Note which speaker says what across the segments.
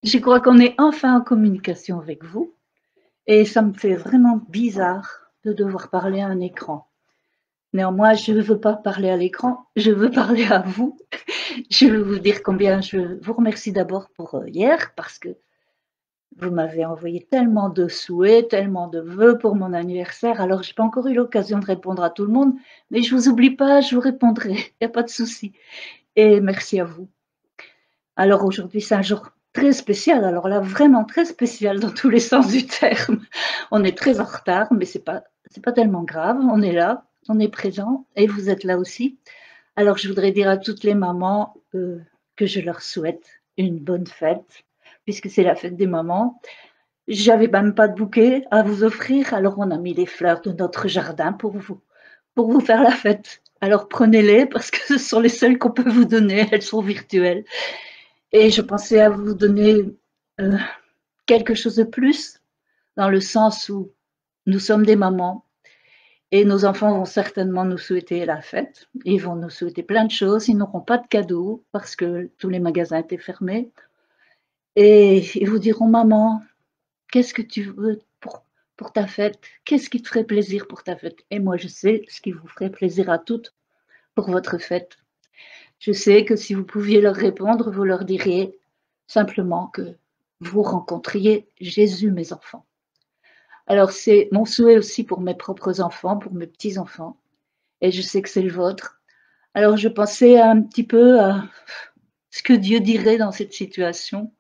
Speaker 1: Je crois qu'on est enfin en communication avec vous et ça me fait vraiment bizarre de devoir parler à un écran. Néanmoins, je ne veux pas parler à l'écran, je veux parler à vous. Je veux vous dire combien je vous remercie d'abord pour hier parce que vous m'avez envoyé tellement de souhaits, tellement de vœux pour mon anniversaire. Alors, je n'ai pas encore eu l'occasion de répondre à tout le monde, mais je ne vous oublie pas, je vous répondrai, il n'y a pas de souci. Et merci à vous. Alors aujourd'hui, c'est un jour très spécial, alors là, vraiment très spécial dans tous les sens du terme. On est très en retard, mais c'est pas tellement grave. On est là, on est présent et vous êtes là aussi. Alors je voudrais dire à toutes les mamans que je leur souhaite une bonne fête, puisque c'est la fête des mamans. J'avais même pas de bouquet à vous offrir, alors on a mis les fleurs de notre jardin pour vous faire la fête. Alors prenez-les parce que ce sont les seules qu'on peut vous donner, elles sont virtuelles. Et je pensais à vous donner euh, quelque chose de plus, dans le sens où nous sommes des mamans et nos enfants vont certainement nous souhaiter la fête. Ils vont nous souhaiter plein de choses. Ils n'auront pas de cadeaux parce que tous les magasins étaient fermés. Et ils vous diront, maman, qu'est-ce que tu veux pour ta fête? Qu'est-ce qui te ferait plaisir pour ta fête? Et moi, je sais ce qui vous ferait plaisir à toutes pour votre fête. Je sais que si vous pouviez leur répondre, vous leur diriez simplement que vous rencontriez Jésus, mes enfants. Alors c'est mon souhait aussi pour mes propres enfants, pour mes petits-enfants, et je sais que c'est le vôtre. Alors je pensais un petit peu à ce que Dieu dirait dans cette situation,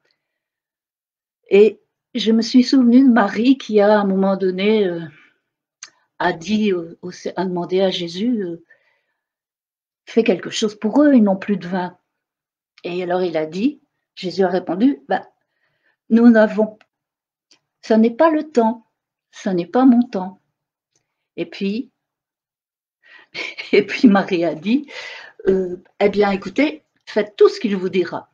Speaker 1: et je me suis souvenue de Marie qui à un moment donné a dit, a demandé à Jésus, fais quelque chose pour eux, ils n'ont plus de vin. Et alors il a dit, Jésus a répondu, bah, nous n'avons, ça n'est pas le temps, ça n'est pas mon temps. Et puis, et puis Marie a dit, eh bien écoutez, faites tout ce qu'il vous dira.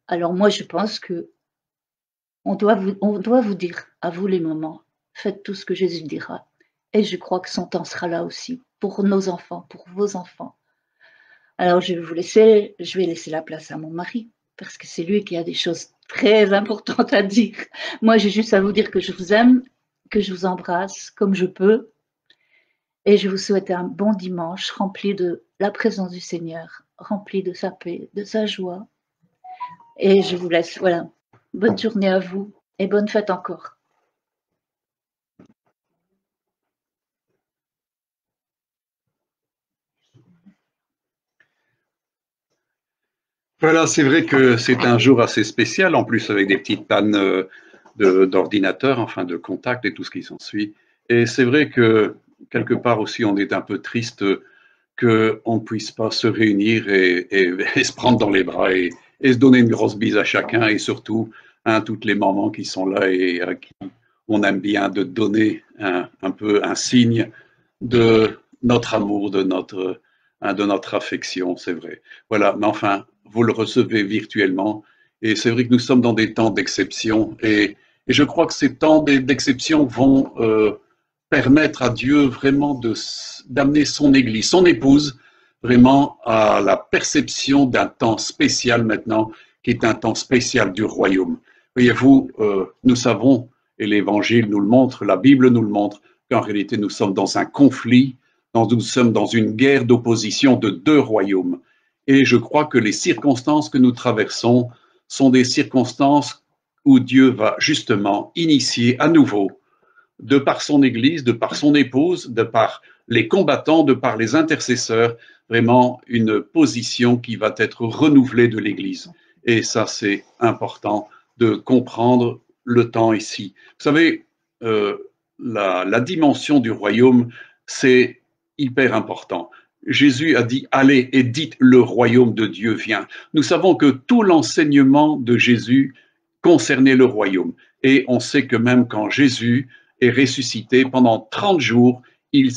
Speaker 1: Alors moi je pense que on doit vous dire, à vous les mamans, faites tout ce que Jésus dira. Et je crois que son temps sera là aussi, pour nos enfants, pour vos enfants. Alors je vais laisser la place à mon mari, parce que c'est lui qui a des choses très importantes à dire. Moi j'ai juste à vous dire que je vous aime, que je vous embrasse comme je peux, et je vous souhaite un bon dimanche rempli de la présence du Seigneur, rempli de sa paix, de sa joie. Et je vous laisse, voilà. Bonne journée à vous et bonne fête encore.
Speaker 2: Voilà, c'est vrai que c'est un jour assez spécial, en plus avec des petites pannes d'ordinateur, enfin de contact et tout ce qui s'ensuit. Et c'est vrai que quelque part aussi, on est un peu triste qu'on ne puisse pas se réunir et se prendre dans les bras et se donner une grosse bise à chacun et surtout à toutes les mamans qui sont là et à qui on aime bien de donner un peu un signe de notre amour, de notre affection, c'est vrai. Voilà, mais enfin, vous le recevez virtuellement et c'est vrai que nous sommes dans des temps d'exception et je crois que ces temps d'exception vont permettre à Dieu vraiment d'amener son Église, son épouse, vraiment à la perception d'un temps spécial maintenant, qui est un temps spécial du royaume. Voyez-vous, nous savons, et l'Évangile nous le montre, la Bible nous le montre, qu'en réalité nous sommes dans un conflit, nous sommes dans une guerre d'opposition de deux royaumes. Et je crois que les circonstances que nous traversons sont des circonstances où Dieu va justement initier à nouveau de par son Église, de par son épouse, de par les combattants, de par les intercesseurs, vraiment une position qui va être renouvelée de l'Église. Et ça, c'est important de comprendre le temps ici. Vous savez, la dimension du royaume, c'est hyper important. Jésus a dit, allez et dites, le royaume de Dieu vient. Nous savons que tout l'enseignement de Jésus concernait le royaume. Et on sait que même quand Jésus est ressuscité pendant 30 jours, il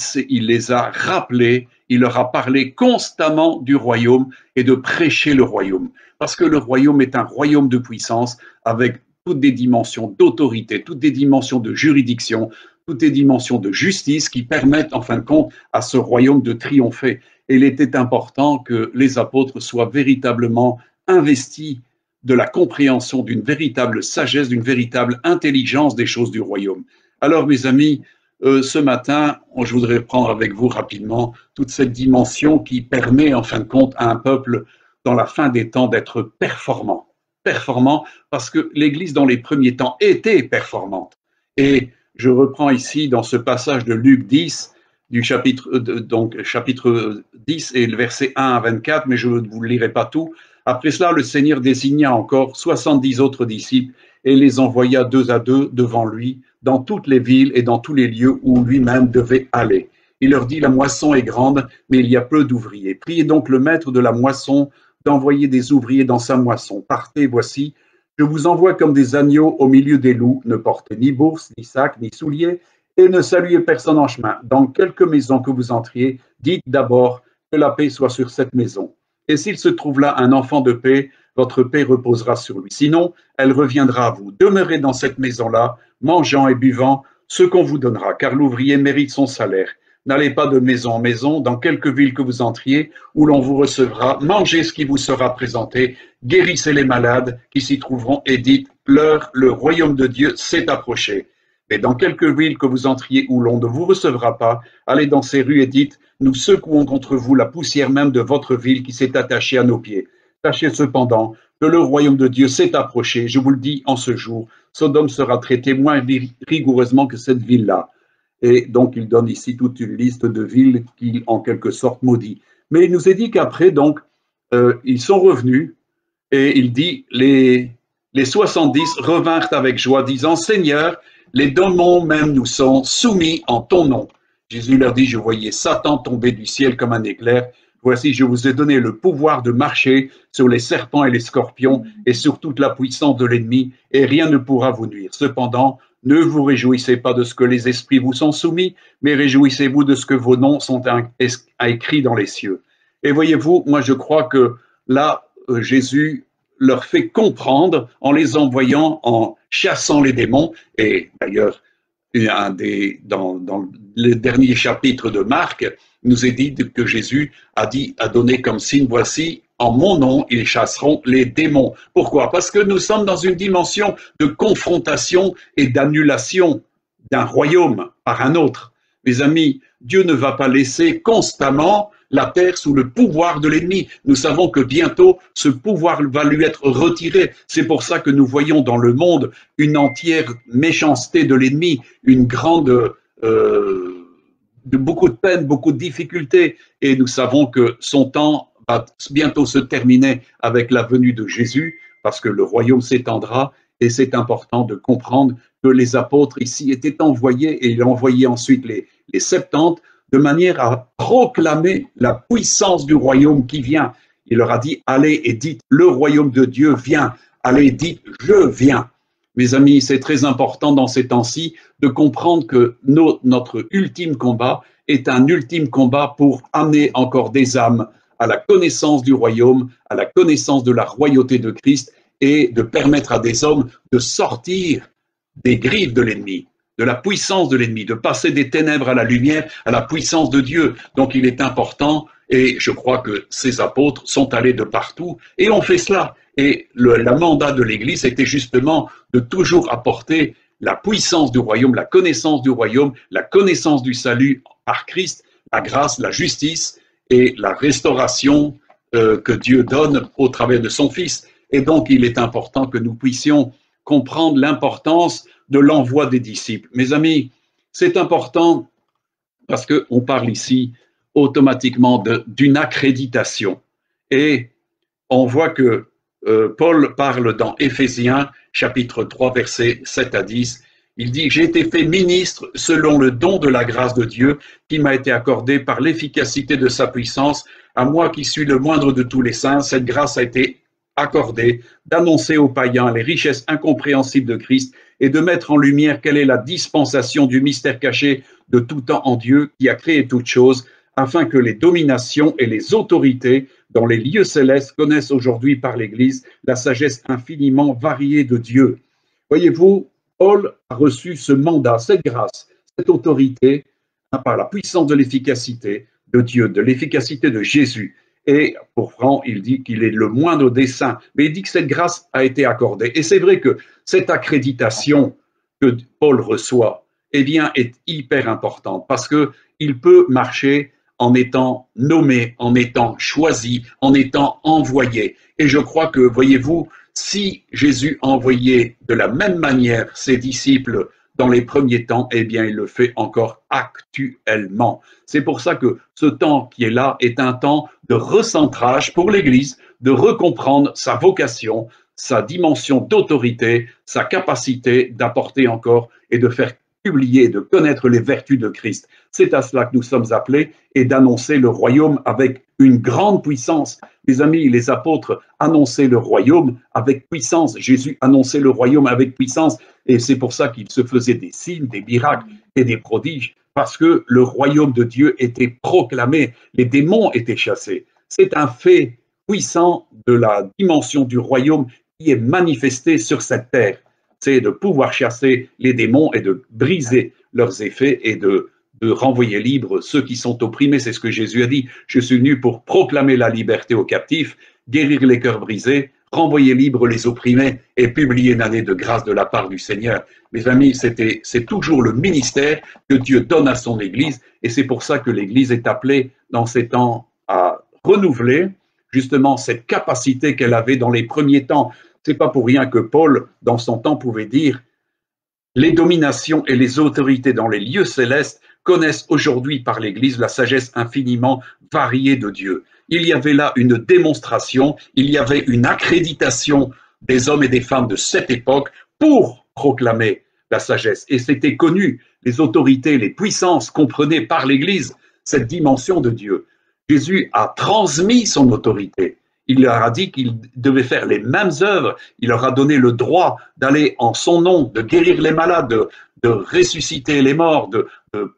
Speaker 2: les a rappelés, il leur a parlé constamment du royaume et de prêcher le royaume. Parce que le royaume est un royaume de puissance avec toutes des dimensions d'autorité, toutes des dimensions de juridiction, toutes des dimensions de justice qui permettent en fin de compte à ce royaume de triompher. Et il était important que les apôtres soient véritablement investis de la compréhension, d'une véritable sagesse, d'une véritable intelligence des choses du royaume. Alors, mes amis, ce matin, je voudrais prendre avec vous rapidement toute cette dimension qui permet, en fin de compte, à un peuple, dans la fin des temps, d'être performant. Performant parce que l'Église, dans les premiers temps, était performante. Et je reprends ici, dans ce passage de Luc 10, du chapitre 10 et le verset 1 à 24, mais je ne vous le lirai pas tout. Après cela, le Seigneur désigna encore 70 autres disciples et les envoya 2 à 2 devant lui dans toutes les villes et dans tous les lieux où lui-même devait aller. Il leur dit, la moisson est grande, mais il y a peu d'ouvriers. Priez donc le maître de la moisson d'envoyer des ouvriers dans sa moisson. Partez, voici, je vous envoie comme des agneaux au milieu des loups. Ne portez ni bourse, ni sac, ni souliers, et ne saluez personne en chemin. Dans quelque maison que vous entriez, dites d'abord que la paix soit sur cette maison. Et s'il se trouve là un enfant de paix, votre paix reposera sur lui. Sinon, elle reviendra à vous. Demeurez dans cette maison-là, mangeant et buvant ce qu'on vous donnera, car l'ouvrier mérite son salaire. N'allez pas de maison en maison, dans quelque ville que vous entriez, où l'on vous recevra, mangez ce qui vous sera présenté, guérissez les malades qui s'y trouveront et dites, l'heure, le royaume de Dieu s'est approché. Mais dans quelque ville que vous entriez où l'on ne vous recevra pas, allez dans ces rues et dites, nous secouons contre vous la poussière même de votre ville qui s'est attachée à nos pieds. Sachez cependant que le royaume de Dieu s'est approché, je vous le dis en ce jour, Sodome sera traité moins rigoureusement que cette ville-là. Et donc, il donne ici toute une liste de villes qu'il, en quelque sorte, maudit. Mais il nous est dit qu'après, donc, ils sont revenus et il dit, les 70 revinrent avec joie, disant, Seigneur, les démons même nous sont soumis en ton nom. Jésus leur dit, je voyais Satan tomber du ciel comme un éclair. Voici, je vous ai donné le pouvoir de marcher sur les serpents et les scorpions et sur toute la puissance de l'ennemi, et rien ne pourra vous nuire. Cependant, ne vous réjouissez pas de ce que les esprits vous sont soumis, mais réjouissez-vous de ce que vos noms sont écrits dans les cieux. Et voyez-vous, moi je crois que là, Jésus leur fait comprendre en les envoyant, en chassant les démons, et d'ailleurs, dans le dernier chapitre de Marc, il nous est dit que Jésus a donné comme signe, voici, en mon nom, ils chasseront les démons. Pourquoi? Parce que nous sommes dans une dimension de confrontation et d'annulation d'un royaume par un autre. Mes amis, Dieu ne va pas laisser constamment la terre sous le pouvoir de l'ennemi. Nous savons que bientôt, ce pouvoir va lui être retiré. C'est pour ça que nous voyons dans le monde une entière méchanceté de l'ennemi, une grande... beaucoup de peine, beaucoup de difficultés. Et nous savons que son temps va bientôt se terminer avec la venue de Jésus, parce que le royaume s'étendra. Et c'est important de comprendre que les apôtres ici étaient envoyés, et il a envoyé ensuite les 70, de manière à proclamer la puissance du royaume qui vient. Il leur a dit, allez et dites, le royaume de Dieu vient. Allez et dites, je viens. Mes amis, c'est très important dans ces temps-ci de comprendre que notre ultime combat est un ultime combat pour amener encore des âmes à la connaissance du royaume, à la connaissance de la royauté de Christ, et de permettre à des hommes de sortir des griffes de l'ennemi, de la puissance de l'ennemi, de passer des ténèbres à la lumière, à la puissance de Dieu. Donc il est important, et je crois que ces apôtres sont allés de partout, et ont fait cela. Et le mandat de l'Église était justement de toujours apporter la puissance du royaume, la connaissance du salut par Christ, la grâce, la justice et la restauration que Dieu donne au travers de son Fils. Et donc, il est important que nous puissions comprendre l'importance de l'envoi des disciples. Mes amis, c'est important parce qu'on parle ici automatiquement d'une accréditation. Et on voit que Paul parle dans Éphésiens, chapitre 3, versets 7 à 10. Il dit « J'ai été fait ministre selon le don de la grâce de Dieu qui m'a été accordé par l'efficacité de sa puissance. À moi qui suis le moindre de tous les saints, cette grâce a été accordée d'annoncer aux païens les richesses incompréhensibles de Christ et de mettre en lumière quelle est la dispensation du mystère caché de tout temps en Dieu qui a créé toutes choses, afin que les dominations et les autorités dans les lieux célestes connaissent aujourd'hui par l'Église la sagesse infiniment variée de Dieu. » Voyez-vous, Paul a reçu ce mandat, cette grâce, cette autorité par la puissance de l'efficacité de Dieu, de l'efficacité de Jésus. Et pourtant, il dit qu'il est le moindre des saints. Mais il dit que cette grâce a été accordée. Et c'est vrai que cette accréditation que Paul reçoit, eh bien, est hyper importante parce qu'il peut marcher en étant nommé, en étant choisi, en étant envoyé. Et je crois que, voyez-vous, si Jésus envoyait de la même manière ses disciples dans les premiers temps, eh bien, il le fait encore actuellement. C'est pour ça que ce temps qui est là est un temps de recentrage pour l'Église, de recomprendre sa vocation, sa dimension d'autorité, sa capacité d'apporter encore et de faire publier, de connaître les vertus de Christ. C'est à cela que nous sommes appelés et d'annoncer le royaume avec une grande puissance. Les amis, les apôtres annonçaient le royaume avec puissance. Jésus annonçait le royaume avec puissance et c'est pour ça qu'il se faisait des signes, des miracles et des prodiges parce que le royaume de Dieu était proclamé, les démons étaient chassés. C'est un fait puissant de la dimension du royaume qui est manifesté sur cette terre. C'est de pouvoir chasser les démons et de briser leurs effets et de renvoyer libres ceux qui sont opprimés. C'est ce que Jésus a dit. Je suis venu pour proclamer la liberté aux captifs, guérir les cœurs brisés, renvoyer libres les opprimés et publier une année de grâce de la part du Seigneur. Mes amis, c'est toujours le ministère que Dieu donne à son Église et c'est pour ça que l'Église est appelée dans ces temps à renouveler justement cette capacité qu'elle avait dans les premiers temps. C'est pas pour rien que Paul, dans son temps, pouvait dire « Les dominations et les autorités dans les lieux célestes connaissent aujourd'hui par l'Église la sagesse infiniment variée de Dieu. » Il y avait là une démonstration, il y avait une accréditation des hommes et des femmes de cette époque pour proclamer la sagesse. Et c'était connu, les autorités, les puissances comprenaient par l'Église cette dimension de Dieu. Jésus a transmis son autorité. Il leur a dit qu'ils devaient faire les mêmes œuvres. Il leur a donné le droit d'aller en son nom, de guérir les malades, de ressusciter les morts, de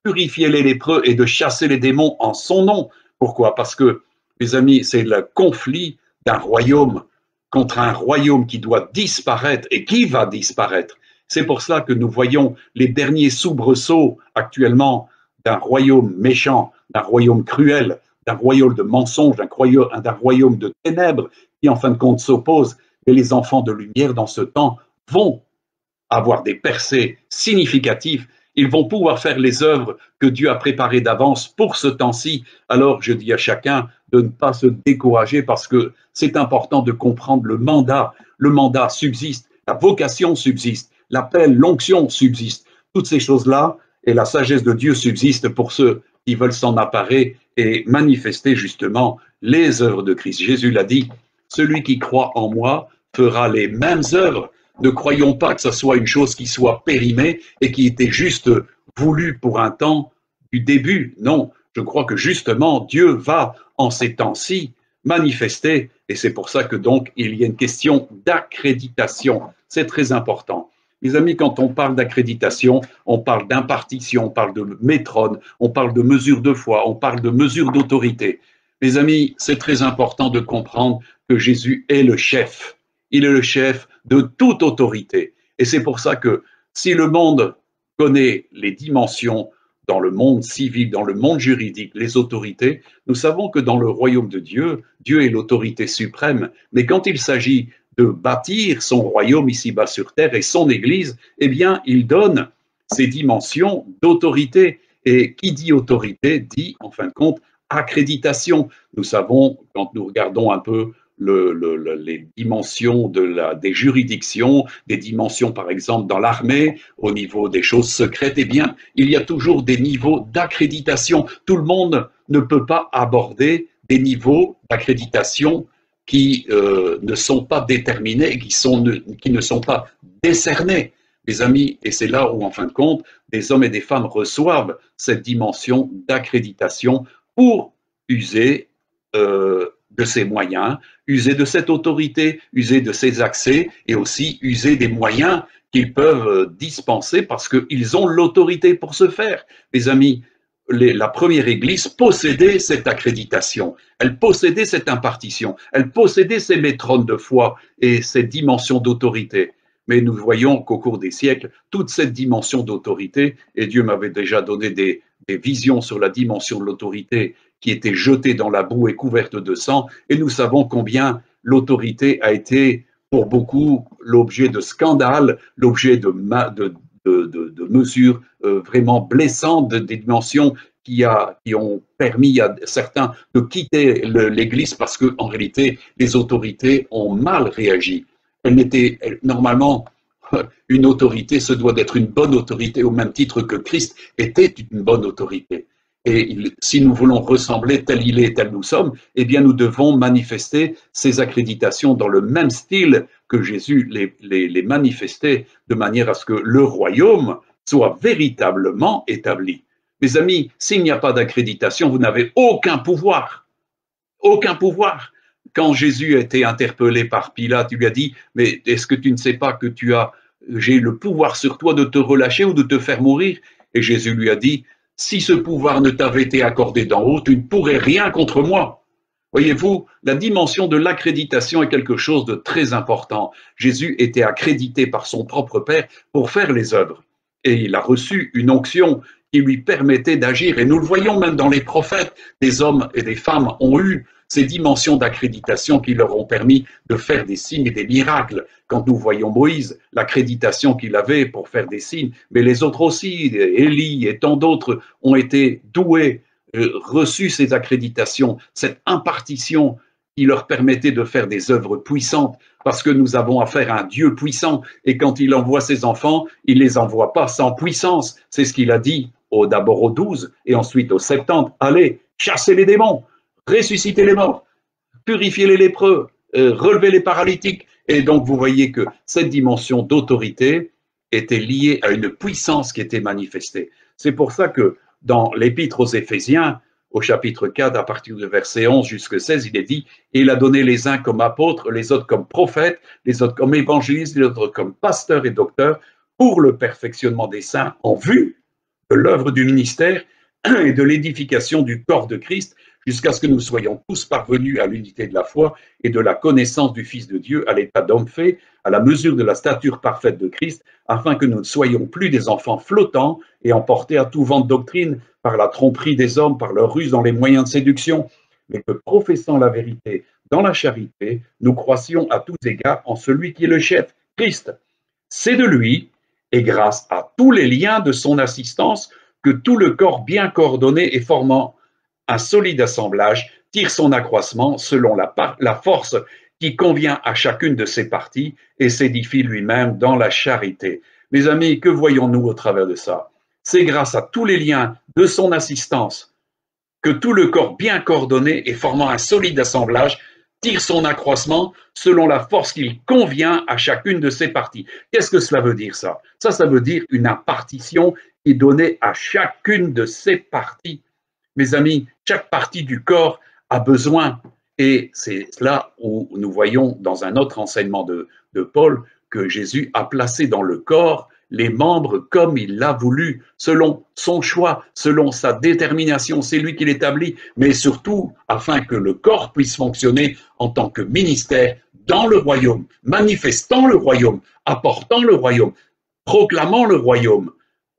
Speaker 2: purifier les lépreux et de chasser les démons en son nom. Pourquoi? Parce que, mes amis, c'est le conflit d'un royaume contre un royaume qui doit disparaître et qui va disparaître. C'est pour cela que nous voyons les derniers soubresauts actuellement d'un royaume méchant, d'un royaume cruel, d'un royaume de mensonges, d'un royaume de ténèbres qui en fin de compte s'oppose. Et les enfants de lumière dans ce temps vont avoir des percées significatives. Ils vont pouvoir faire les œuvres que Dieu a préparées d'avance pour ce temps-ci. Alors je dis à chacun de ne pas se décourager parce que c'est important de comprendre le mandat. Le mandat subsiste, la vocation subsiste, l'appel, l'onction subsiste. Toutes ces choses-là et la sagesse de Dieu subsiste pour ceux qui veulent s'en emparer et manifester justement les œuvres de Christ. Jésus l'a dit, celui qui croit en moi fera les mêmes œuvres. Ne croyons pas que ce soit une chose qui soit périmée et qui était juste voulue pour un temps du début. Non, je crois que justement Dieu va en ces temps-ci manifester et c'est pour ça que donc il y a une question d'accréditation. C'est très important. Mes amis, quand on parle d'accréditation, on parle d'impartition, on parle de métrone, on parle de mesure de foi, on parle de mesure d'autorité. Mes amis, c'est très important de comprendre que Jésus est le chef. Il est le chef de toute autorité. Et c'est pour ça que si le monde connaît les dimensions dans le monde civil, dans le monde juridique, les autorités, nous savons que dans le royaume de Dieu, Dieu est l'autorité suprême. Mais quand il s'agit de bâtir son royaume ici-bas sur terre et son Église, eh bien, il donne ces dimensions d'autorité. Et qui dit autorité dit, en fin de compte, accréditation. Nous savons, quand nous regardons un peu les dimensions des juridictions, des dimensions, par exemple, dans l'armée, au niveau des choses secrètes, eh bien, il y a toujours des niveaux d'accréditation. Tout le monde ne peut pas aborder des niveaux d'accréditation qui ne sont pas déterminés, qui ne sont pas décernés, mes amis. Et c'est là où, en fin de compte, des hommes et des femmes reçoivent cette dimension d'accréditation pour user de ces moyens, user de cette autorité, user de ces accès et aussi user des moyens qu'ils peuvent dispenser parce qu'ils ont l'autorité pour ce faire. Mes amis, la première Église possédait cette accréditation, elle possédait cette impartition, elle possédait ces métrones de foi et cette dimension d'autorité. Mais nous voyons qu'au cours des siècles, toute cette dimension d'autorité, et Dieu m'avait déjà donné des visions sur la dimension de l'autorité qui était jetée dans la boue et couverte de sang, et nous savons combien l'autorité a été pour beaucoup l'objet de scandales, l'objet de mesures vraiment blessantes, des dimensions qui ont permis à certains de quitter l'Église parce qu'en réalité, les autorités ont mal réagi. Normalement, une autorité se doit d'être une bonne autorité au même titre que Christ était une bonne autorité. Et si nous voulons ressembler tel il est, tel nous sommes, eh bien nous devons manifester ces accréditations dans le même style que Jésus les manifestait, de manière à ce que le royaume soit véritablement établi. Mes amis, s'il n'y a pas d'accréditation, vous n'avez aucun pouvoir. Aucun pouvoir. Quand Jésus a été interpellé par Pilate, il lui a dit, mais est-ce que tu ne sais pas que j'ai le pouvoir sur toi de te relâcher ou de te faire mourir? Et Jésus lui a dit, si ce pouvoir ne t'avait été accordé d'en haut, tu ne pourrais rien contre moi. Voyez-vous, la dimension de l'accréditation est quelque chose de très important. Jésus était accrédité par son propre Père pour faire les œuvres. Et il a reçu une onction qui lui permettait d'agir. Et nous le voyons même dans les prophètes, des hommes et des femmes ont eu ces dimensions d'accréditation qui leur ont permis de faire des signes et des miracles. Quand nous voyons Moïse, l'accréditation qu'il avait pour faire des signes, mais les autres aussi, Élie et tant d'autres ont été doués, reçu ces accréditations, cette impartition qui leur permettait de faire des œuvres puissantes, parce que nous avons affaire à un Dieu puissant, et quand il envoie ses enfants, il ne les envoie pas sans puissance. C'est ce qu'il a dit d'abord aux 12 et ensuite aux 70. Allez, chassez les démons, ressuscitez les morts, purifiez les lépreux, relevez les paralytiques. Et donc vous voyez que cette dimension d'autorité était liée à une puissance qui était manifestée. C'est pour ça que dans l'épître aux Éphésiens, au chapitre 4, à partir du verset 11 jusqu'à 16, il est dit « Et il a donné les uns comme apôtres, les autres comme prophètes, les autres comme évangélistes, les autres comme pasteurs et docteurs, pour le perfectionnement des saints en vue de l'œuvre du ministère et de l'édification du corps de Christ, jusqu'à ce que nous soyons tous parvenus à l'unité de la foi et de la connaissance du Fils de Dieu, à l'état d'homme fait, à la mesure de la stature parfaite de Christ, afin que nous ne soyons plus des enfants flottants et emportés à tout vent de doctrine par la tromperie des hommes, par leur ruse dans les moyens de séduction, mais que, professant la vérité dans la charité, nous croissions à tous égards en celui qui est le chef, Christ. C'est de lui, et grâce à tous les liens de son assistance, que tout le corps bien coordonné et formant un solide assemblage tire son accroissement selon la force qui convient à chacune de ses parties et s'édifie lui-même dans la charité. Mes amis, que voyons-nous au travers de ça? C'est grâce à tous les liens de son assistance que tout le corps bien coordonné et formant un solide assemblage tire son accroissement selon la force qu'il convient à chacune de ses parties. Qu'est-ce que cela veut dire ça? Ça veut dire une impartition qui est donnée à chacune de ses parties. Mes amis, chaque partie du corps a besoin, et c'est là où nous voyons dans un autre enseignement de Paul que Jésus a placé dans le corps les membres comme il l'a voulu, selon son choix, selon sa détermination, c'est lui qui l'établit, mais surtout afin que le corps puisse fonctionner en tant que ministère dans le royaume, manifestant le royaume, apportant le royaume, proclamant le royaume.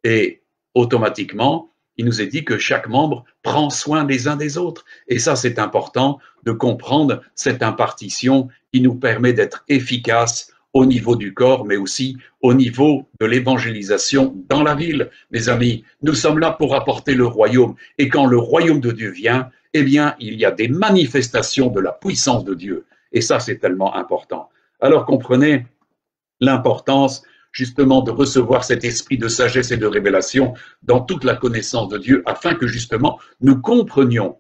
Speaker 2: Et automatiquement, il nous est dit que chaque membre prend soin les uns des autres. Et ça, c'est important de comprendre cette impartition qui nous permet d'être efficaces au niveau du corps, mais aussi au niveau de l'évangélisation dans la ville. Mes amis, nous sommes là pour apporter le royaume. Et quand le royaume de Dieu vient, eh bien, il y a des manifestations de la puissance de Dieu. Et ça, c'est tellement important. Alors, comprenez l'importance justement de recevoir cet esprit de sagesse et de révélation dans toute la connaissance de Dieu, afin que justement nous comprenions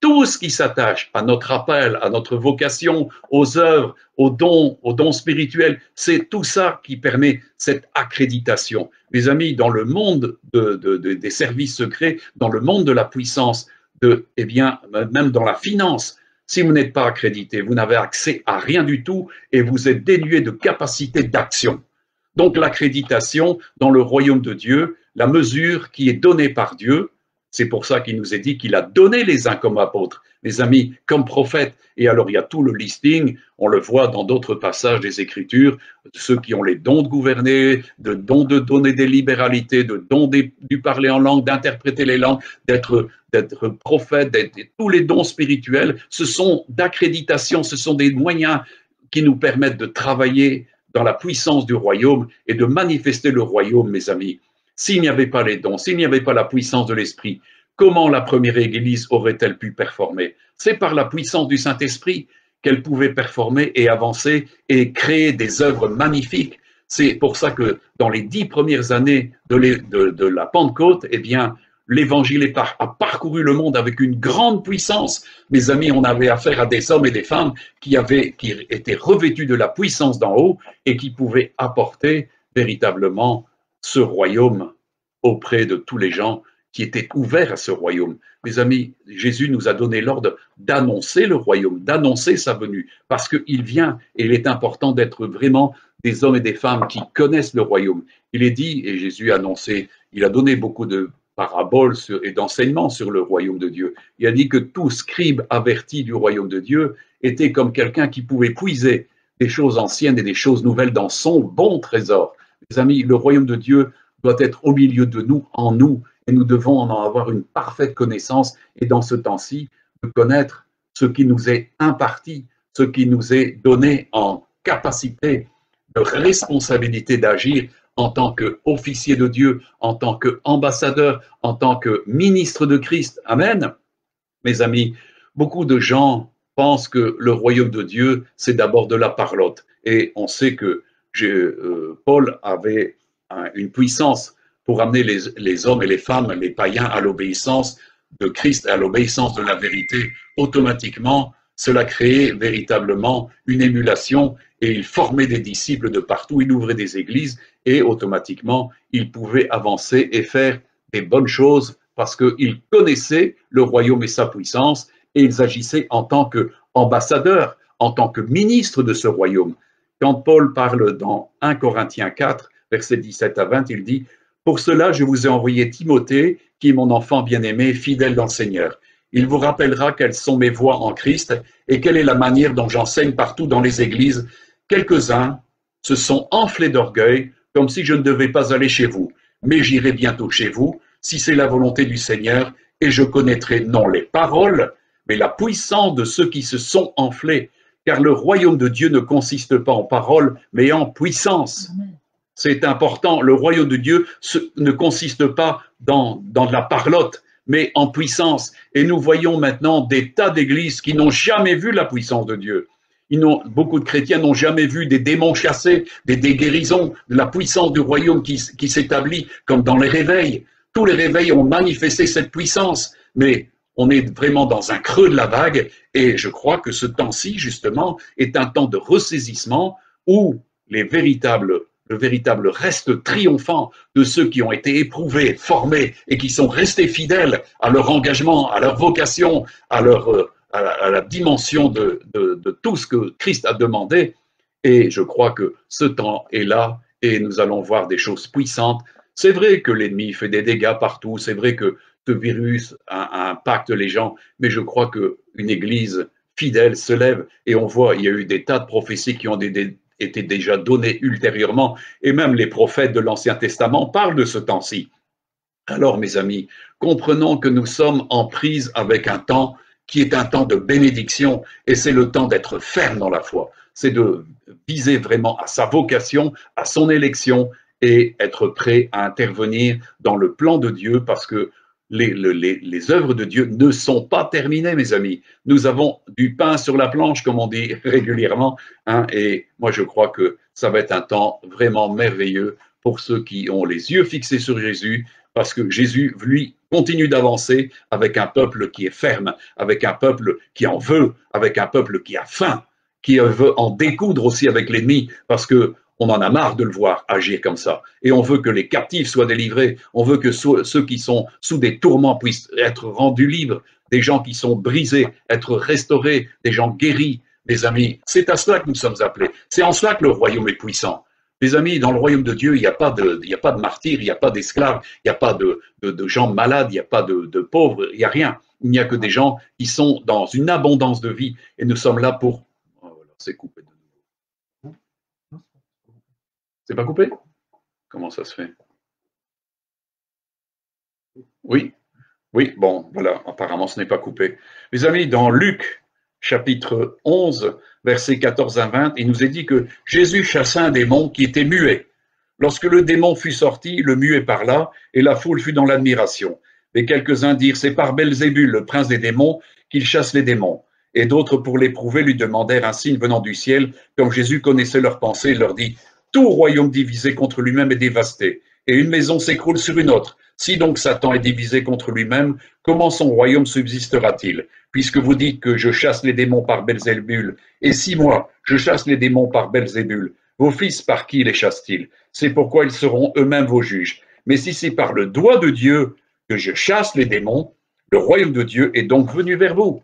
Speaker 2: tout ce qui s'attache à notre appel, à notre vocation, aux œuvres, aux dons spirituels. C'est tout ça qui permet cette accréditation. Mes amis, dans le monde des services secrets, dans le monde de la puissance, eh bien, même dans la finance, si vous n'êtes pas accrédité, vous n'avez accès à rien du tout et vous êtes dénué de capacité d'action. Donc l'accréditation dans le royaume de Dieu, la mesure qui est donnée par Dieu, C'est pour ça qu'il nous est dit qu'il a donné les uns comme apôtres, les amis, comme prophètes. Et alors, il y a tout le listing, on le voit dans d'autres passages des Écritures, ceux qui ont les dons de gouverner, de dons de donner des libéralités, de dons du parler en langue, d'interpréter les langues, d'être prophète, tous les dons spirituels, ce sont d'accréditation, ce sont des moyens qui nous permettent de travailler dans la puissance du royaume et de manifester le royaume, mes amis. S'il n'y avait pas les dons, s'il n'y avait pas la puissance de l'Esprit, comment la première Église aurait-elle pu performer? C'est par la puissance du Saint-Esprit qu'elle pouvait performer et avancer et créer des œuvres magnifiques. C'est pour ça que dans les 10 premières années de la Pentecôte, eh bien, l'Évangile a parcouru le monde avec une grande puissance. Mes amis, on avait affaire à des hommes et des femmes qui étaient revêtus de la puissance d'en haut et qui pouvaient apporter véritablement ce royaume auprès de tous les gens qui étaient ouverts à ce royaume. Mes amis, Jésus nous a donné l'ordre d'annoncer le royaume, d'annoncer sa venue, parce qu'il vient et il est important d'être vraiment des hommes et des femmes qui connaissent le royaume. Il est dit, et Jésus a annoncé, il a donné beaucoup de paraboles et d'enseignements sur le royaume de Dieu. Il a dit que tout scribe averti du royaume de Dieu était comme quelqu'un qui pouvait puiser des choses anciennes et des choses nouvelles dans son bon trésor. Mes amis, le royaume de Dieu doit être au milieu de nous, en nous, et nous devons en avoir une parfaite connaissance, et dans ce temps-ci, de connaître ce qui nous est imparti, ce qui nous est donné en capacité de responsabilité d'agir en tant qu'officier de Dieu, en tant qu'ambassadeur, en tant que ministre de Christ. Amen. Mes amis, beaucoup de gens pensent que le royaume de Dieu, c'est d'abord de la parlotte. Et on sait que Paul avait une puissance pour amener les hommes et les femmes, les païens, à l'obéissance de Christ, à l'obéissance de la vérité. Automatiquement, cela créait véritablement une émulation et il formait des disciples de partout, il ouvrait des églises et automatiquement, il pouvait avancer et faire des bonnes choses parce qu'ils connaissaient le royaume et sa puissance et ils agissaient en tant qu'ambassadeurs, en tant que ministres de ce royaume. Quand Paul parle dans 1 Corinthiens 4, versets 17 à 20, il dit « Pour cela, je vous ai envoyé Timothée, qui est mon enfant bien-aimé, fidèle dans le Seigneur. Il vous rappellera quelles sont mes voies en Christ et quelle est la manière dont j'enseigne partout dans les églises. Quelques-uns se sont enflés d'orgueil, comme si je ne devais pas aller chez vous. Mais j'irai bientôt chez vous, si c'est la volonté du Seigneur, et je connaîtrai non les paroles, mais la puissance de ceux qui se sont enflés. Car le royaume de Dieu ne consiste pas en paroles, mais en puissance. » C'est important, le royaume de Dieu ne consiste pas dans la parlotte, mais en puissance. Et nous voyons maintenant des tas d'églises qui n'ont jamais vu la puissance de Dieu. Beaucoup de chrétiens n'ont jamais vu des démons chassés, des guérisons, de la puissance du royaume qui s'établit, comme dans les réveils. Tous les réveils ont manifesté cette puissance, mais on est vraiment dans un creux de la vague, et je crois que ce temps-ci, justement, est un temps de ressaisissement où le véritable reste triomphant de ceux qui ont été éprouvés, formés et qui sont restés fidèles à leur engagement, à leur vocation, à la dimension de tout ce que Christ a demandé. Et je crois que ce temps est là et nous allons voir des choses puissantes. C'est vrai que l'ennemi fait des dégâts partout, c'est vrai que ce virus impacte les gens, mais je crois qu'une église fidèle se lève et on voit, il y a eu des tas de prophéties qui ont été déjà données ultérieurement, et même les prophètes de l'Ancien Testament parlent de ce temps-ci. Alors, mes amis, comprenons que nous sommes en prise avec un temps qui est un temps de bénédiction, et c'est le temps d'être ferme dans la foi. C'est de viser vraiment à sa vocation, à son élection, et être prêt à intervenir dans le plan de Dieu, parce que les œuvres de Dieu ne sont pas terminées, mes amis. Nous avons du pain sur la planche, comme on dit régulièrement, hein, et moi je crois que ça va être un temps vraiment merveilleux pour ceux qui ont les yeux fixés sur Jésus, parce que Jésus, lui, continue d'avancer avec un peuple qui est ferme, avec un peuple qui en veut, avec un peuple qui a faim, qui veut en découdre aussi avec l'ennemi, parce que on en a marre de le voir agir comme ça. Et on veut que les captifs soient délivrés. On veut que ceux qui sont sous des tourments puissent être rendus libres. Des gens qui sont brisés, être restaurés. Des gens guéris, mes amis. C'est à cela que nous sommes appelés. C'est en cela que le royaume est puissant. Les amis, dans le royaume de Dieu, il n'y a pas de martyrs, il n'y a pas d'esclaves, il n'y a pas de gens malades, il n'y a pas de pauvres, il n'y a rien. Il n'y a que des gens qui sont dans une abondance de vie et nous sommes là pour... Oh, voilà, c'est coupé de nouveau. C'est pas coupé? Comment ça se fait? Oui, oui, bon, voilà, apparemment ce n'est pas coupé. Mes amis, dans Luc, chapitre 11, versets 14 à 20, il nous est dit que Jésus chassa un démon qui était muet. Lorsque le démon fut sorti, le muet parla, et la foule fut dans l'admiration. Mais quelques-uns dirent, c'est par Belzébul, le prince des démons, qu'il chasse les démons. Et d'autres, pour l'éprouver, lui demandèrent un signe venant du ciel. Comme Jésus connaissait leurs pensées, il leur dit, tout royaume divisé contre lui-même est dévasté, et une maison s'écroule sur une autre. Si donc Satan est divisé contre lui-même, comment son royaume subsistera-t-il? Puisque vous dites que je chasse les démons par Belzébul, et si moi, je chasse les démons par Belzébul, vos fils par qui les chassent-ils? C'est pourquoi ils seront eux-mêmes vos juges. Mais si c'est par le doigt de Dieu que je chasse les démons, le royaume de Dieu est donc venu vers vous.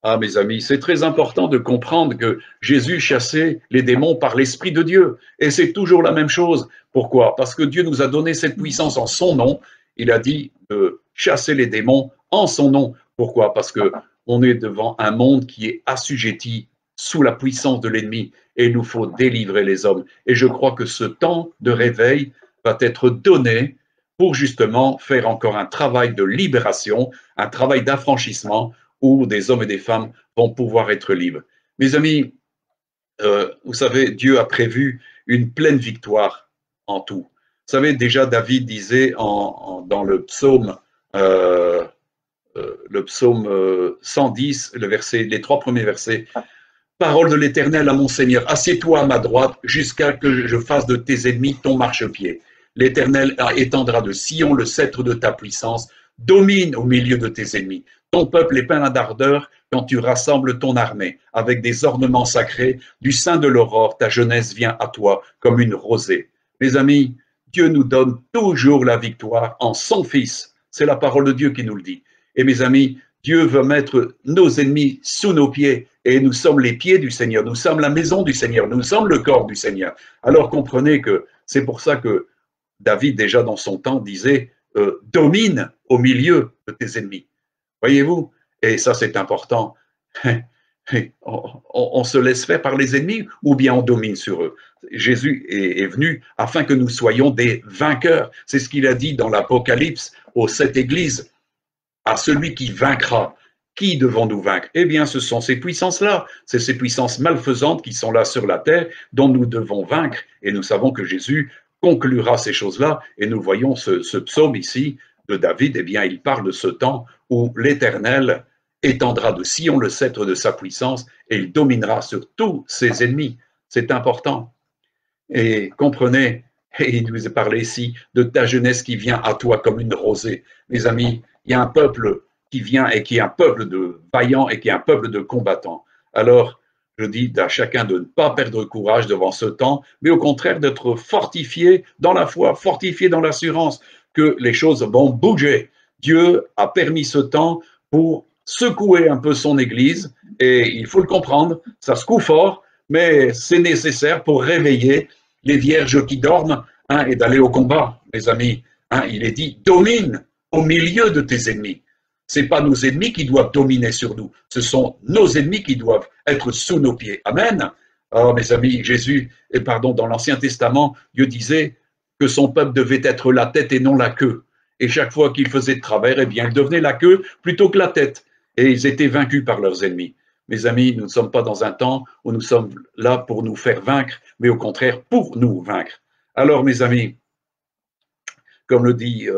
Speaker 2: Ah, mes amis, c'est très important de comprendre que Jésus chassait les démons par l'Esprit de Dieu. Et c'est toujours la même chose. Pourquoi? Parce que Dieu nous a donné cette puissance en son nom. Il a dit de chasser les démons en son nom. Pourquoi? Parce que on est devant un monde qui est assujetti sous la puissance de l'ennemi et il nous faut délivrer les hommes. Et je crois que ce temps de réveil va être donné pour justement faire encore un travail de libération, un travail d'affranchissement où des hommes et des femmes vont pouvoir être libres. Mes amis, vous savez, Dieu a prévu une pleine victoire en tout. Vous savez, déjà David disait dans le psaume 110, les 3 premiers versets, parole de l'Éternel à mon Seigneur, assieds-toi à ma droite jusqu'à que je fasse de tes ennemis ton marchepied. L'Éternel étendra de Sion le sceptre de ta puissance, domine au milieu de tes ennemis. Ton peuple est plein d'ardeur quand tu rassembles ton armée avec des ornements sacrés. Du sein de l'aurore, ta jeunesse vient à toi comme une rosée. Mes amis, Dieu nous donne toujours la victoire en son Fils. C'est la parole de Dieu qui nous le dit. Et mes amis, Dieu veut mettre nos ennemis sous nos pieds et nous sommes les pieds du Seigneur, nous sommes la maison du Seigneur, nous sommes le corps du Seigneur. Alors comprenez que c'est pour ça que David, déjà dans son temps, disait domine au milieu de tes ennemis. Voyez-vous? Et ça, c'est important. On se laisse faire par les ennemis ou bien on domine sur eux? Jésus est venu afin que nous soyons des vainqueurs. C'est ce qu'il a dit dans l'Apocalypse aux 7 églises. À celui qui vaincra. Qui devons-nous vaincre? Eh bien, ce sont ces puissances-là. C'est ces puissances malfaisantes qui sont là sur la terre dont nous devons vaincre. Et nous savons que Jésus conclura ces choses-là. Et nous voyons ce psaume ici de David. Eh bien, il parle de ce temps où l'Éternel étendra de Sion le sceptre de sa puissance et il dominera sur tous ses ennemis. C'est important. Et comprenez, et il nous est parlé ici de ta jeunesse qui vient à toi comme une rosée. Mes amis, il y a un peuple qui vient et qui est un peuple de vaillants et qui est un peuple de combattants. Alors, je dis à chacun de ne pas perdre courage devant ce temps, mais au contraire d'être fortifié dans la foi, fortifié dans l'assurance que les choses vont bouger. Dieu a permis ce temps pour secouer un peu son Église, et il faut le comprendre, ça secoue fort, mais c'est nécessaire pour réveiller les vierges qui dorment et d'aller au combat, mes amis. Il est dit, domine au milieu de tes ennemis. Ce n'est pas nos ennemis qui doivent dominer sur nous, ce sont nos ennemis qui doivent être sous nos pieds. Amen. Oh, mes amis, dans l'Ancien Testament, Dieu disait que son peuple devait être la tête et non la queue. Et chaque fois qu'ils faisaient de travers, eh bien, ils devenaient la queue plutôt que la tête. Et ils étaient vaincus par leurs ennemis. Mes amis, nous ne sommes pas dans un temps où nous sommes là pour nous faire vaincre, mais au contraire pour nous vaincre. Alors, mes amis, comme le dit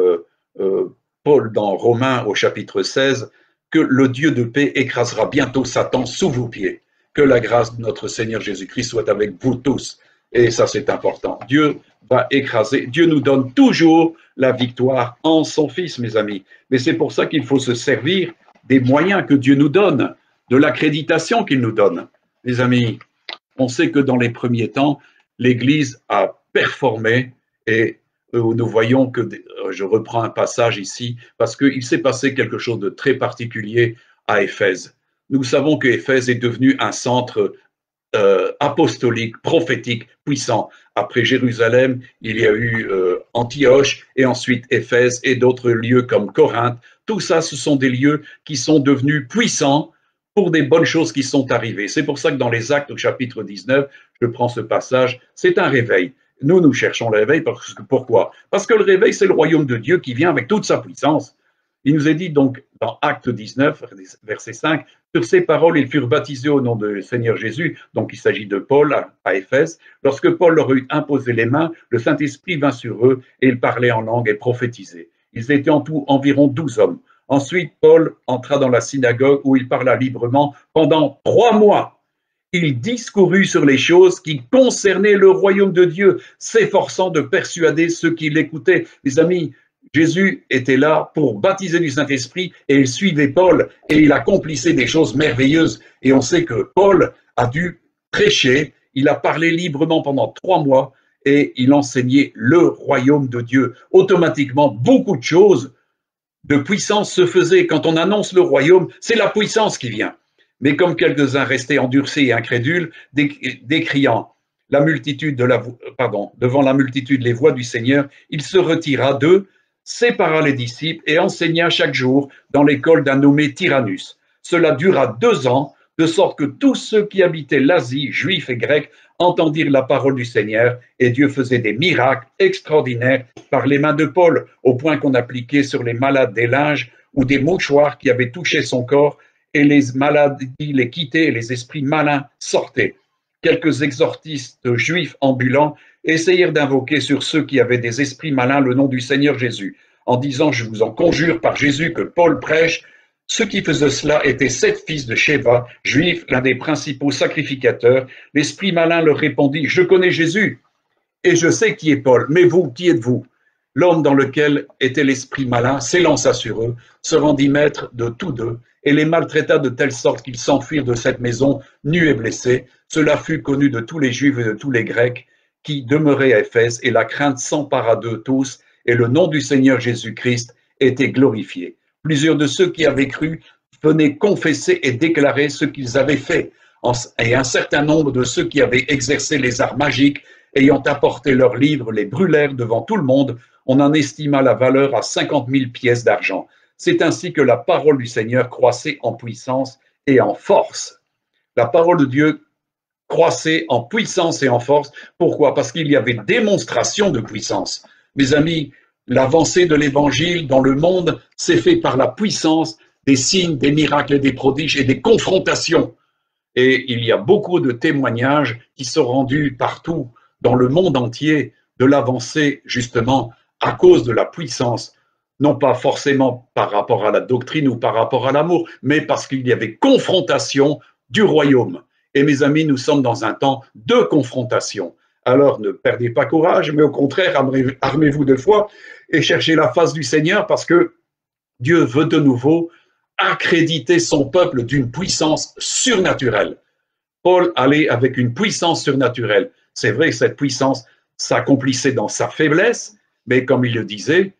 Speaker 2: Paul dans Romains au chapitre 16, que le Dieu de paix écrasera bientôt Satan sous vos pieds. Que la grâce de notre Seigneur Jésus-Christ soit avec vous tous. Et ça, c'est important. Dieu va écraser. Dieu nous donne toujours la victoire en son Fils, mes amis. Mais c'est pour ça qu'il faut se servir des moyens que Dieu nous donne, de l'accréditation qu'il nous donne. Les amis, on sait que dans les premiers temps, l'Église a performé et nous voyons que, je reprends un passage ici, parce qu'il s'est passé quelque chose de très particulier à Éphèse. Nous savons que Éphèse est devenu un centre apostolique, prophétique, puissant. Après Jérusalem, il y a eu Antioche et ensuite Éphèse et d'autres lieux comme Corinthe. Tout ça, ce sont des lieux qui sont devenus puissants pour des bonnes choses qui sont arrivées. C'est pour ça que dans les Actes au chapitre 19, je prends ce passage, c'est un réveil. Nous cherchons le réveil. Pourquoi? Parce que le réveil, c'est le royaume de Dieu qui vient avec toute sa puissance. Il nous est dit donc dans Acte 19, verset 5, sur ces paroles, ils furent baptisés au nom du Seigneur Jésus. Donc il s'agit de Paul à Éphèse. Lorsque Paul leur eut imposé les mains, le Saint-Esprit vint sur eux et ils parlaient en langue et prophétisaient. Ils étaient en tout environ 12 hommes. Ensuite, Paul entra dans la synagogue où il parla librement pendant 3 mois. Il discourut sur les choses qui concernaient le royaume de Dieu, s'efforçant de persuader ceux qui l'écoutaient. Les amis, Jésus était là pour baptiser du Saint-Esprit et il suivait Paul et il accomplissait des choses merveilleuses. Et on sait que Paul a dû prêcher, il a parlé librement pendant 3 mois et il enseignait le royaume de Dieu. Automatiquement, beaucoup de choses de puissance se faisaient. Quand on annonce le royaume, c'est la puissance qui vient. Mais comme quelques-uns restaient endurcis et incrédules, décriant la multitude devant la multitude les voix du Seigneur, il se retira d'eux, sépara les disciples et enseigna chaque jour dans l'école d'un nommé Tyrannus. Cela dura 2 ans, de sorte que tous ceux qui habitaient l'Asie, juifs et grecs, entendirent la parole du Seigneur, et Dieu faisait des miracles extraordinaires par les mains de Paul, au point qu'on appliquait sur les malades des linges ou des mouchoirs qui avaient touché son corps, et les maladies les quittaient et les esprits malins sortaient. Quelques exorcistes juifs ambulants essayèrent d'invoquer sur ceux qui avaient des esprits malins le nom du Seigneur Jésus, en disant « Je vous en conjure par Jésus que Paul prêche ». Ceux qui faisaient cela étaient 7 fils de Sheva, juifs, l'un des principaux sacrificateurs. L'esprit malin leur répondit « Je connais Jésus et je sais qui est Paul, mais vous, qui êtes-vous » L'homme dans lequel était l'esprit malin s'élança sur eux, se rendit maître de tous deux, et les maltraita de telle sorte qu'ils s'enfuirent de cette maison, nus et blessés. Cela fut connu de tous les Juifs et de tous les Grecs qui demeuraient à Éphèse, et la crainte s'empara d'eux tous, et le nom du Seigneur Jésus-Christ était glorifié. Plusieurs de ceux qui avaient cru venaient confesser et déclarer ce qu'ils avaient fait, et un certain nombre de ceux qui avaient exercé les arts magiques, ayant apporté leurs livres, les brûlèrent devant tout le monde. On en estima la valeur à 50 000 pièces d'argent. C'est ainsi que la parole du Seigneur croissait en puissance et en force. La parole de Dieu croissait en puissance et en force. Pourquoi? Parce qu'il y avait démonstration de puissance. Mes amis, l'avancée de l'Évangile dans le monde s'est faite par la puissance des signes, des miracles et des prodiges et des confrontations. Et il y a beaucoup de témoignages qui sont rendus partout dans le monde entier de l'avancée justement à cause de la puissance, non pas forcément par rapport à la doctrine ou par rapport à l'amour, mais parce qu'il y avait confrontation du royaume. Et mes amis, nous sommes dans un temps de confrontation. Alors ne perdez pas courage, mais au contraire, armez-vous de foi et cherchez la face du Seigneur, parce que Dieu veut de nouveau accréditer son peuple d'une puissance surnaturelle. Paul allait avec une puissance surnaturelle. C'est vrai que cette puissance s'accomplissait dans sa faiblesse, mais comme il le disait,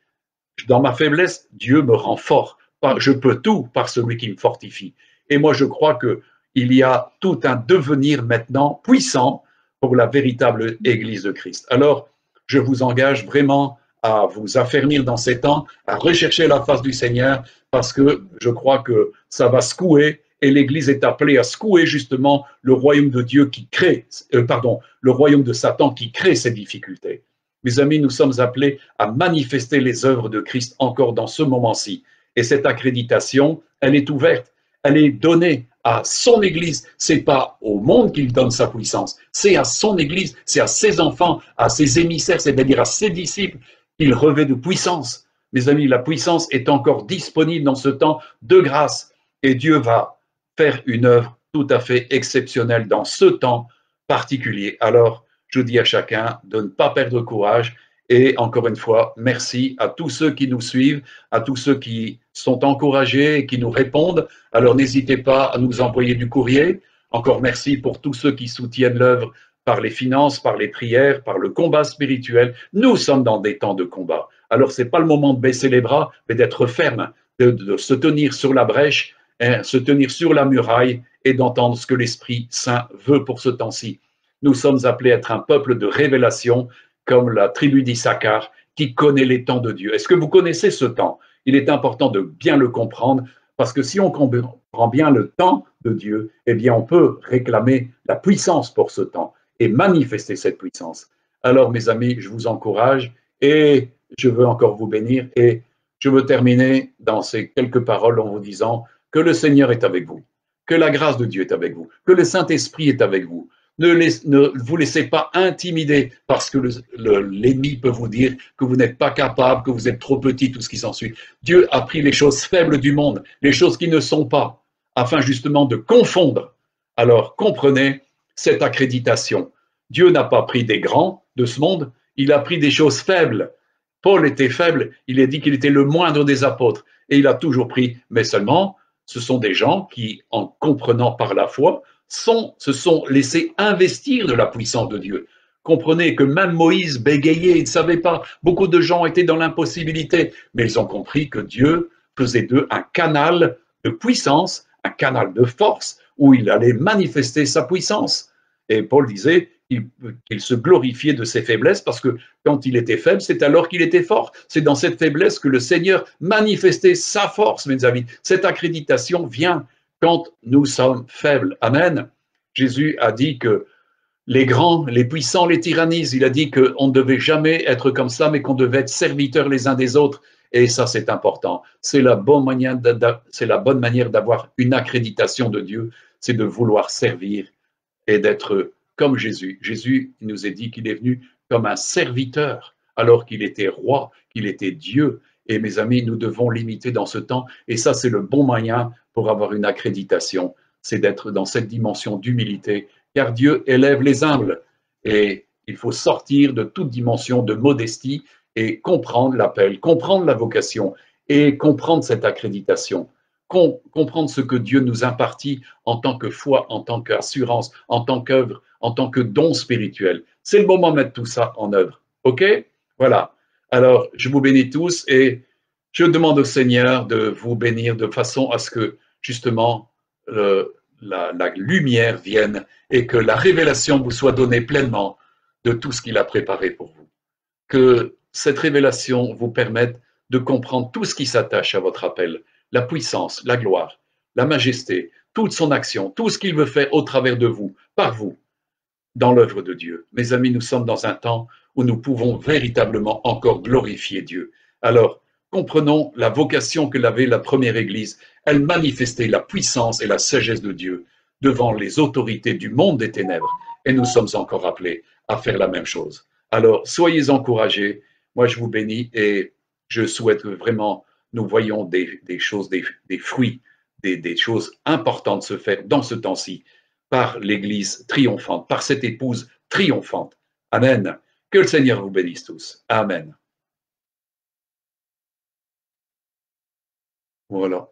Speaker 2: dans ma faiblesse, Dieu me rend fort. Je peux tout par celui qui me fortifie. Et moi, je crois qu'il y a tout un devenir maintenant puissant pour la véritable Église de Christ. Alors, je vous engage vraiment à vous affermir dans ces temps, à rechercher la face du Seigneur, parce que je crois que ça va secouer, et l'Église est appelée à secouer justement le royaume de Dieu qui crée, le royaume de Satan qui crée ces difficultés. Mes amis, nous sommes appelés à manifester les œuvres de Christ encore dans ce moment-ci. Et cette accréditation, elle est ouverte, elle est donnée à son Église. C'est pas au monde qu'il donne sa puissance, c'est à son Église, c'est à ses enfants, à ses émissaires, c'est-à-dire à ses disciples qu'il revêt de puissance. Mes amis, la puissance est encore disponible dans ce temps de grâce, et Dieu va faire une œuvre tout à fait exceptionnelle dans ce temps particulier. Alors, je dis à chacun de ne pas perdre courage, et encore une fois, merci à tous ceux qui nous suivent, à tous ceux qui sont encouragés et qui nous répondent. Alors n'hésitez pas à nous envoyer du courrier. Encore merci pour tous ceux qui soutiennent l'œuvre par les finances, par les prières, par le combat spirituel. Nous sommes dans des temps de combat. Alors ce n'est pas le moment de baisser les bras, mais d'être ferme, de se tenir sur la brèche, se tenir sur la muraille
Speaker 3: et d'entendre ce que l'Esprit Saint veut pour ce temps-ci. Nous sommes appelés à être un peuple de révélation, comme la tribu d'Issachar, qui connaît les temps de Dieu. Est-ce que vous connaissez ce temps? Il est important de bien le comprendre, parce que si on comprend bien le temps de Dieu, eh bien on peut réclamer la puissance pour ce temps et manifester cette puissance. Alors mes amis, je vous encourage et je veux encore vous bénir et je veux terminer dans ces quelques paroles en vous disant que le Seigneur est avec vous, que la grâce de Dieu est avec vous, que le Saint-Esprit est avec vous. Ne vous laissez pas intimider parce que l'ennemi peut vous dire que vous n'êtes pas capable, que vous êtes trop petit, tout ce qui s'ensuit. Dieu a pris les choses faibles du monde, les choses qui ne sont pas, afin justement de confondre. Alors comprenez cette accréditation. Dieu n'a pas pris des grands de ce monde, il a pris des choses faibles. Paul était faible, il a dit qu'il était le moindre des apôtres, et il a toujours pris, mais seulement, ce sont des gens qui, en comprenant par la foi, se sont laissés investir de la puissance de Dieu. Comprenez que même Moïse bégayait, il ne savait pas, beaucoup de gens étaient dans l'impossibilité, mais ils ont compris que Dieu faisait d'eux un canal de puissance, un canal de force, où il allait manifester sa puissance. Et Paul disait qu'il se glorifiait de ses faiblesses parce que quand il était faible, c'est alors qu'il était fort. C'est dans cette faiblesse que le Seigneur manifestait sa force, mes amis. Cette accréditation vient quand nous sommes faibles. Amen. Jésus a dit que les grands, les puissants les tyrannisent. Il a dit qu'on ne devait jamais être comme ça, mais qu'on devait être serviteurs les uns des autres. Et ça, c'est important. C'est la bonne manière d'avoir une accréditation de Dieu, c'est de vouloir servir et d'être comme Jésus. Jésus nous a dit qu'il est venu comme un serviteur, alors qu'il était roi, qu'il était Dieu. Et mes amis, nous devons l'imiter dans ce temps. Et ça, c'est le bon moyen pour avoir une accréditation, c'est d'être dans cette dimension d'humilité, car Dieu élève les humbles. Et il faut sortir de toute dimension de modestie et comprendre l'appel, comprendre la vocation et comprendre cette accréditation. Comprendre ce que Dieu nous impartit en tant que foi, en tant qu'assurance, en tant qu'œuvre, en tant que don spirituel. C'est le moment de mettre tout ça en œuvre. OK? Voilà. Alors, je vous bénis tous et je demande au Seigneur de vous bénir de façon à ce que, justement, la lumière vienne et que la révélation vous soit donnée pleinement de tout ce qu'il a préparé pour vous. Que cette révélation vous permette de comprendre tout ce qui s'attache à votre appel, la puissance, la gloire, la majesté, toute son action, tout ce qu'il veut faire au travers de vous, par vous, dans l'œuvre de Dieu. Mes amis, nous sommes dans un temps où nous pouvons véritablement encore glorifier Dieu. Alors, comprenons la vocation que l'avait la première Église. Elle manifestait la puissance et la sagesse de Dieu devant les autorités du monde des ténèbres. Et nous sommes encore appelés à faire la même chose. Alors, soyez encouragés. Moi, je vous bénis et je souhaite que vraiment nous voyons des choses, des fruits, des choses importantes se faire dans ce temps-ci par l'Église triomphante, par cette épouse triomphante. Amen. Que le Seigneur vous bénisse tous. Amen. Voilà.